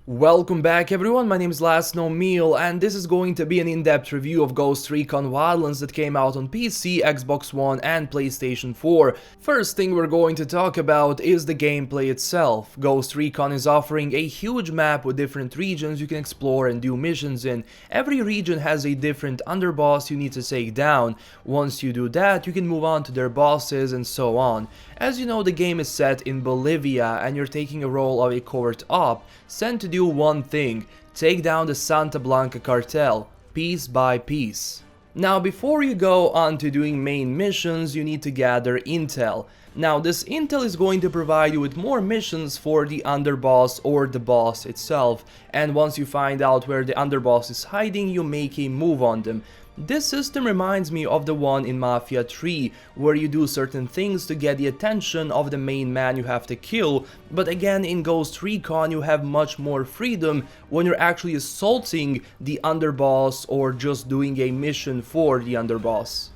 Welcome back everyone, my name is LastKnownMeal and this is going to be an in-depth review of Ghost Recon Wildlands that came out on PC, Xbox One and PlayStation 4. First thing we're going to talk about is the gameplay itself. Ghost Recon is offering a huge map with different regions you can explore and do missions in. Every region has a different underboss you need to take down. Once you do that, you can move on to their bosses and so on. As you know, the game is set in Bolivia and you're taking a role of a covert op sent to do one thing: take down the Santa Blanca cartel, piece by piece. Now before you go on to doing main missions, you need to gather intel. Now this intel is going to provide you with more missions for the underboss or the boss itself, and once you find out where the underboss is hiding, you make a move on them. This system reminds me of the one in Mafia 3, where you do certain things to get the attention of the main man you have to kill, but again in Ghost Recon you have much more freedom when you're actually assaulting the underboss or just doing a mission for the underboss.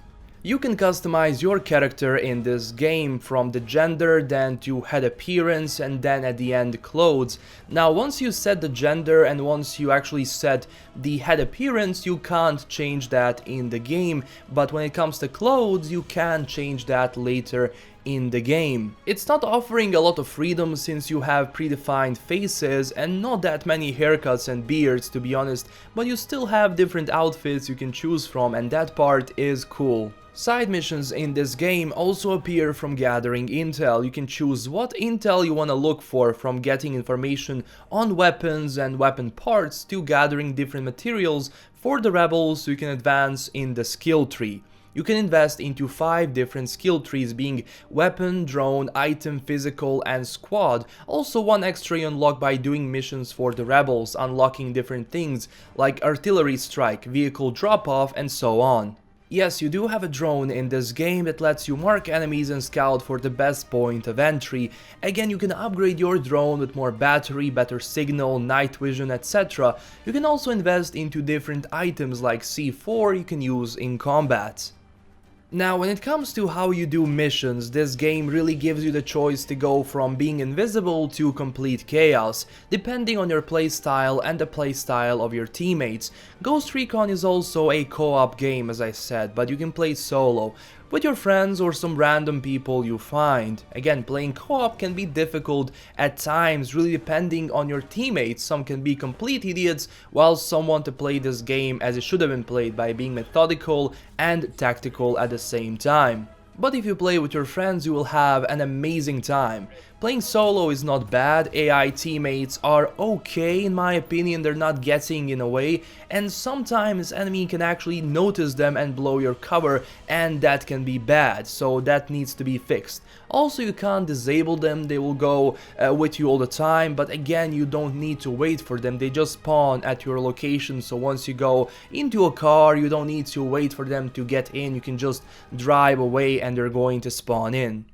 You can customize your character in this game, from the gender, then to head appearance, and then at the end clothes. Now once you set the gender and once you actually set the head appearance, you can't change that in the game, but when it comes to clothes you can change that later in the game. It's not offering a lot of freedom since you have predefined faces and not that many haircuts and beards, to be honest, but you still have different outfits you can choose from, and that part is cool. Side missions in this game also appear from gathering intel. You can choose what intel you want to look for, from getting information on weapons and weapon parts to gathering different materials for the rebels so you can advance in the skill tree. You can invest into 5 different skill trees, being weapon, drone, item, physical and squad. Also one extra you unlock by doing missions for the rebels, unlocking different things like artillery strike, vehicle drop off and so on. Yes, you do have a drone in this game that lets you mark enemies and scout for the best point of entry. Again, you can upgrade your drone with more battery, better signal, night vision, etc. You can also invest into different items like C4 you can use in combat. Now, when it comes to how you do missions, this game really gives you the choice to go from being invisible to complete chaos, depending on your playstyle and the playstyle of your teammates. Ghost Recon is also a co-op game, as I said, but you can play solo, with your friends or some random people you find. Again, playing co-op can be difficult at times, really depending on your teammates. Some can be complete idiots, while some want to play this game as it should have been played, by being methodical and tactical at the same time. But if you play with your friends, you will have an amazing time. Playing solo is not bad, AI teammates are okay in my opinion, they're not getting in a way, and sometimes enemy can actually notice them and blow your cover, and that can be bad, so that needs to be fixed. Also, you can't disable them, they will go with you all the time, but again, you don't need to wait for them, they just spawn at your location, so once you go into a car, you don't need to wait for them to get in, you can just drive away and they're going to spawn in.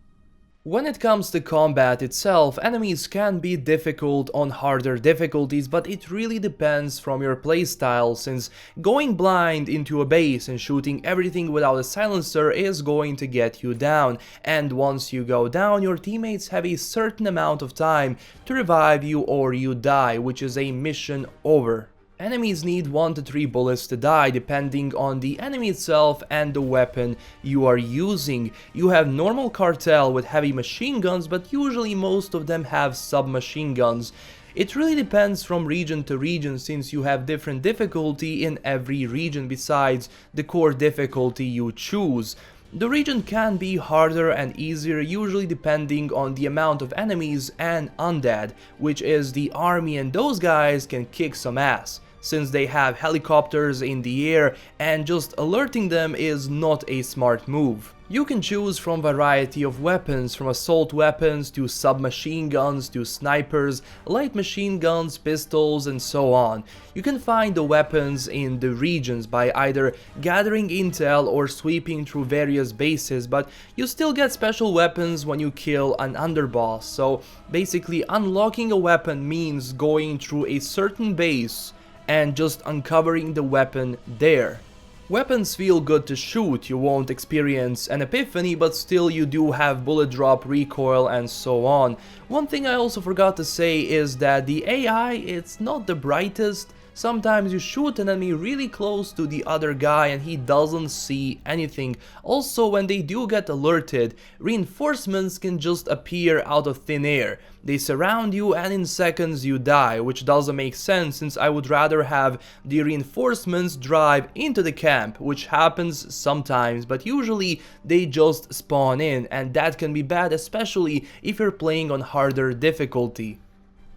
When it comes to combat itself, enemies can be difficult on harder difficulties, but it really depends from your playstyle, since going blind into a base and shooting everything without a silencer is going to get you down, and once you go down, your teammates have a certain amount of time to revive you or you die, which is a mission over. Enemies need 1 to 3 bullets to die, depending on the enemy itself and the weapon you are using. You have normal cartel with heavy machine guns, but usually most of them have submachine guns. It really depends from region to region, since you have different difficulty in every region besides the core difficulty you choose. The region can be harder and easier, usually depending on the amount of enemies and undead, which is the army, and those guys can kick some ass, since they have helicopters in the air and just alerting them is not a smart move. You can choose from a variety of weapons, from assault weapons to submachine guns to snipers, light machine guns, pistols and so on. You can find the weapons in the regions by either gathering intel or sweeping through various bases, but you still get special weapons when you kill an underboss, so basically unlocking a weapon means going through a certain base and just uncovering the weapon there. Weapons feel good to shoot, you won't experience an epiphany, but still you do have bullet drop, recoil and so on. One thing I also forgot to say is that the AI, it's not the brightest. Sometimes you shoot an enemy really close to the other guy and he doesn't see anything. Also, when they do get alerted, reinforcements can just appear out of thin air. They surround you and in seconds you die, which doesn't make sense since I would rather have the reinforcements drive into the camp, which happens sometimes, but usually they just spawn in, and that can be bad, especially if you're playing on harder difficulty.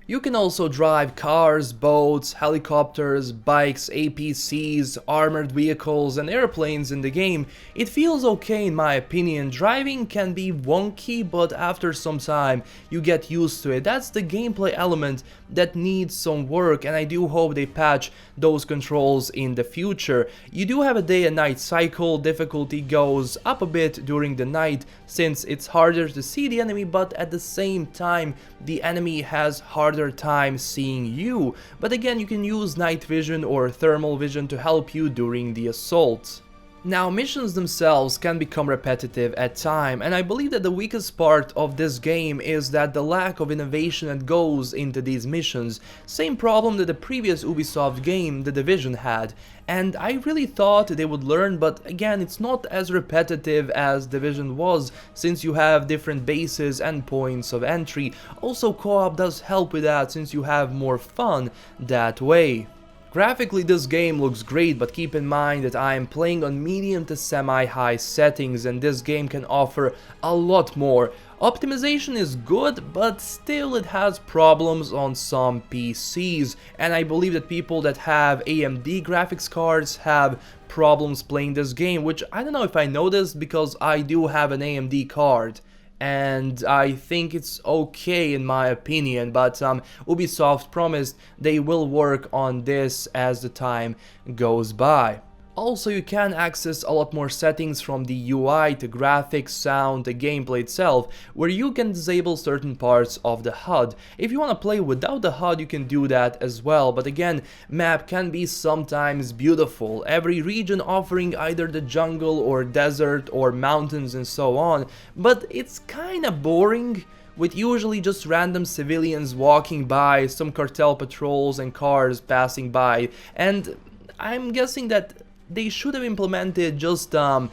You can also drive cars, boats, helicopters, bikes, APCs, armored vehicles and airplanes in the game. It feels okay in my opinion. Driving can be wonky, but after some time you get used to it. That's the gameplay element that needs some work, and I do hope they patch those controls in the future. You do have a day and night cycle. Difficulty goes up a bit during the night since it's harder to see the enemy, but at the same time the enemy has harder time seeing you. But again, you can use night vision or thermal vision to help you during the assault. Now, missions themselves can become repetitive at time, and I believe that the weakest part of this game is that the lack of innovation that goes into these missions. Same problem that the previous Ubisoft game, The Division, had. And I really thought they would learn, but again, it's not as repetitive as Division was, since you have different bases and points of entry. Also, co-op does help with that, since you have more fun that way. Graphically, this game looks great, but keep in mind that I am playing on medium to semi-high settings, and this game can offer a lot more. Optimization is good, but still it has problems on some PCs, and I believe that people that have AMD graphics cards have problems playing this game, which I don't know if I noticed because I do have an AMD card. And I think it's okay in my opinion, but Ubisoft promised they will work on this as the time goes by. Also, you can access a lot more settings from the UI to graphics, sound, the gameplay itself, where you can disable certain parts of the HUD. If you want to play without the HUD, you can do that as well, but again, map can be sometimes beautiful. Every region offering either the jungle or desert or mountains and so on, but it's kinda boring, with usually just random civilians walking by, some cartel patrols and cars passing by, and I'm guessing that they should have implemented just some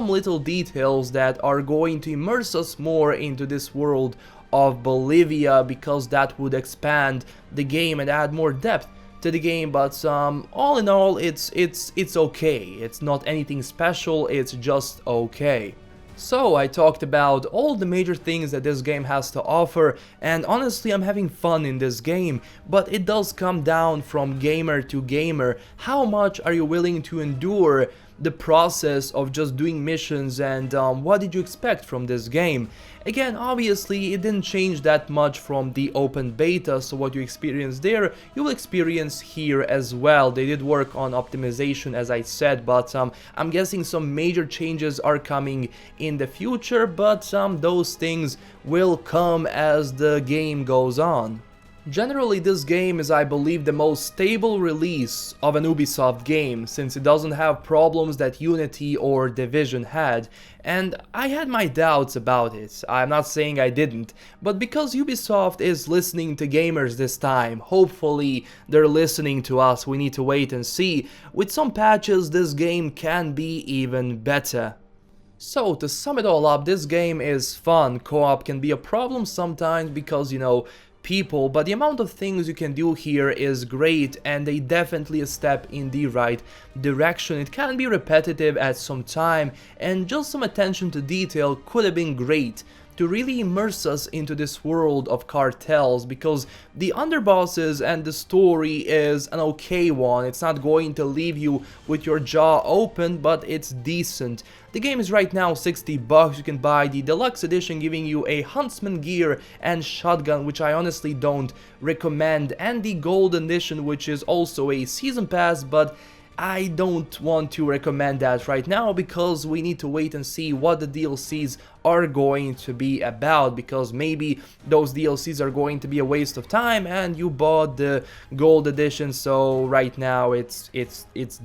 little details that are going to immerse us more into this world of Bolivia, because that would expand the game and add more depth to the game. But all in all, it's okay. It's not anything special, it's just okay. So I talked about all the major things that this game has to offer, and honestly I'm having fun in this game, but it does come down from gamer to gamer. How much are you willing to endure the process of just doing missions, and what did you expect from this game? Again, obviously it didn't change that much from the open beta, so what you experience there, you will experience here as well. They did work on optimization as I said, but I'm guessing some major changes are coming in the future, but those things will come as the game goes on. Generally, this game is, I believe, the most stable release of an Ubisoft game, since it doesn't have problems that Unity or Division had, and I had my doubts about it. I'm not saying I didn't, but because Ubisoft is listening to gamers this time, hopefully they're listening to us, we need to wait and see. With some patches, this game can be even better. So, to sum it all up, this game is fun. Co-op can be a problem sometimes because, you know, people, but the amount of things you can do here is great, and they definitely a step in the right direction. It can be repetitive at some time, and just some attention to detail could have been great to really immerse us into this world of cartels, because the underbosses and the story is an okay one. It's not going to leave you with your jaw open, but it's decent. The game is right now $60. You can buy the deluxe edition giving you a huntsman gear and shotgun, which I honestly don't recommend, and the gold edition, which is also a season pass, but I don't want to recommend that right now because we need to wait and see what the DLCs are going to be about, because maybe those DLCs are going to be a waste of time and you bought the gold edition, so right now it's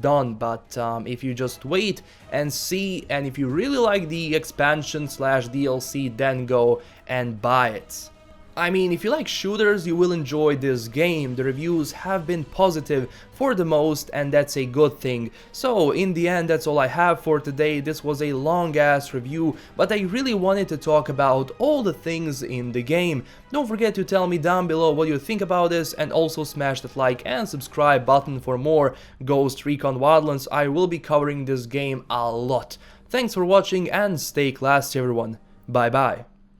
done. But if you just wait and see, and if you really like the expansion slash DLC, then go and buy it. I mean, if you like shooters, you will enjoy this game. The reviews have been positive for the most, and that's a good thing. So, in the end, that's all I have for today. This was a long-ass review, but I really wanted to talk about all the things in the game. Don't forget to tell me down below what you think about this, and also smash that like and subscribe button for more Ghost Recon Wildlands. I will be covering this game a lot. Thanks for watching, and stay classy, everyone. Bye-bye.